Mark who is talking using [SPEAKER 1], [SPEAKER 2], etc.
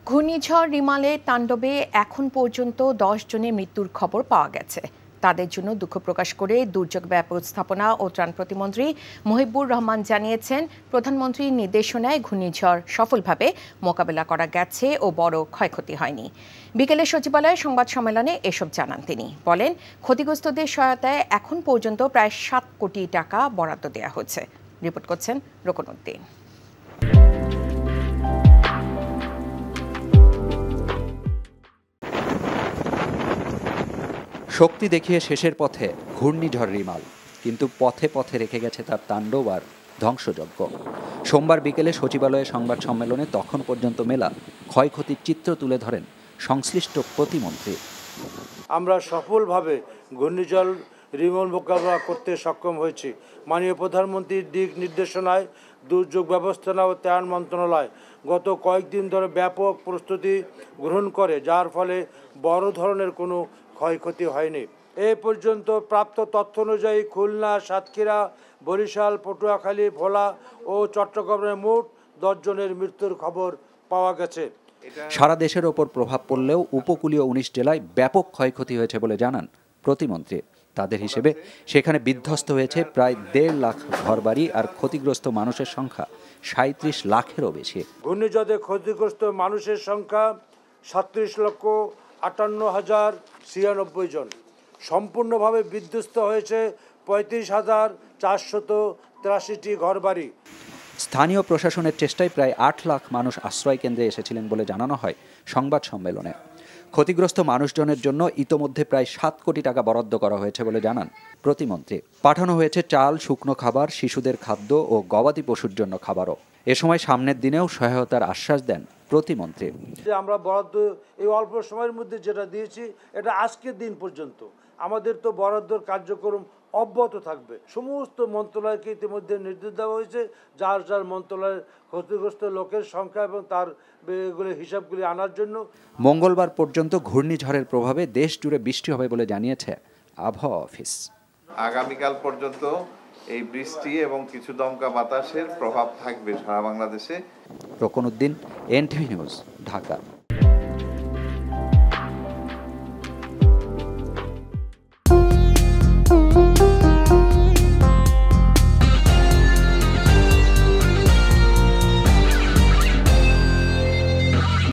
[SPEAKER 1] ঘূর্ণিঝড় রিমালের তাণ্ডবে এখন পর্যন্ত 10 জনের মৃত্যুর খবর পাওয়া গেছে। তাদের জন্য দুঃখ প্রকাশ করে দুর্যোগ ব্যবস্থাপনা ও ত্রাণ প্রতিমন্ত্রী মহিবুর রহমান জানিয়েছেন, প্রধানমন্ত্রীর নির্দেশনায় ঘূর্ণিঝড় সফলভাবে মোকাবেলা করা গেছে ও বড় ক্ষয়ক্ষতি হয়নি। বিকেলে সচিবালয়ে সংবাদ সম্মেলনে এসব জানান তিনি। বলেন, ক্ষতিগ্রস্তদের সহায়তায় এখন পর্যন্ত প্রায় 7 কোটি টাকা বরাদ্দ দেওয়া হয়েছে। রিপোর্ট করছেন রোকনউদ্দিন।
[SPEAKER 2] শক্তি দেখিয়ে শেষের পথে ঘূর্ণিঝড় রিমাল, কিন্তু পথে পথে রেখে গেছে তার তাণ্ডব আর ধ্বংসযজ্ঞ। সোমবার বিকেলে সচিবালয়ে সংবাদ সম্মেলনে তখন পর্যন্ত মেলা ক্ষয়ক্ষতির চিত্র তুলে ধরেন সংশ্লিষ্ট প্রতিমন্ত্রী।
[SPEAKER 3] আমরা সফলভাবে ঘূর্ণিঝড় রিমাল মোকাবিলা করতে সক্ষম হয়েছি। মাননীয় প্রধানমন্ত্রীর দিক নির্দেশনায় দুর্যোগ ব্যবস্থাপনা ও ত্রাণ মন্ত্রণালয় গত কয়েকদিন ধরে ব্যাপক প্রস্তুতি গ্রহণ করে, যার ফলে বড় ধরনের কোনো ক্ষয়ক্ষতি হয়নি। এ পর্যন্ত প্রাপ্ত তথ্য অনুযায়ী খুলনা, সাতক্ষীরা, বরিশাল, পটুয়াখালী, ভোলা ও চট্টগ্রামে মোট 10 জনের মৃত্যুর খবর পাওয়া গেছে।
[SPEAKER 2] সারা দেশের ওপর প্রভাব পড়লেও উপকূলীয় 19 জেলায় ব্যাপক ক্ষয়ক্ষতি হয়েছে বলে জানান প্রতিমন্ত্রী। তাদের হিসেবে সেখানে বিধ্বস্ত হয়েছে প্রায় 1.5 লাখ ঘরবাড়ি, আর ক্ষতিগ্রস্ত মানুষের সংখ্যা 37 লাখেরও বেশি।
[SPEAKER 3] ঘূর্ণিঝড়ে ক্ষতিগ্রস্ত মানুষের সংখ্যা 37,58,096 জন। সম্পূর্ণভাবে বিধ্বস্ত হয়েছে 35,483টি ঘরবাড়ি।
[SPEAKER 2] স্থানীয় প্রশাসনের চেষ্টায় প্রায় 8 লাখ মানুষ আশ্রয় কেন্দ্রে এসেছিলেন বলে জানানো হয় সংবাদ সম্মেলনে। ক্ষতিগ্রস্ত মানুষজনের জন্য ইতোমধ্যে প্রায় 7 কোটি টাকা বরাদ্দ করা হয়েছে বলে জানান প্রতিমন্ত্রী। পাঠানো হয়েছে চাল, শুকনো খাবার, শিশুদের খাদ্য ও গবাদি পশুর জন্য খাবারও। এ সময় সামনের দিনেও সহায়তার আশ্বাস দেন প্রতিমন্ত্রী।
[SPEAKER 3] আমরা বরাদ্দ এই অল্প সময়ের মধ্যে যেটা দিয়েছি, এটা আজকের দিন পর্যন্ত আমাদের তো বরাদ্দর কার্যক্রম অব্যাহত থাকবে। সমস্ত মন্ত্রণালয়কে ইতিমধ্যে নির্দেশ দেওয়া হয়েছে যার যার মন্ত্রণালয়ের ক্ষতিগ্রস্ত লোকের সংখ্যা এবং তার হিসাবগুলি আনার জন্য।
[SPEAKER 2] মঙ্গলবার পর্যন্ত ঘূর্ণিঝড়ের প্রভাবে দেশ জুড়ে বৃষ্টি হবে বলে জানিয়েছে আবহাওয়া অফিস।
[SPEAKER 4] আগামীকাল পর্যন্ত এই বৃষ্টি এবং কিছু দমকা বাতাসের প্রভাব থাকবে সারা বাংলাদেশে।
[SPEAKER 2] Roknuddin, NTV news, Dhaka.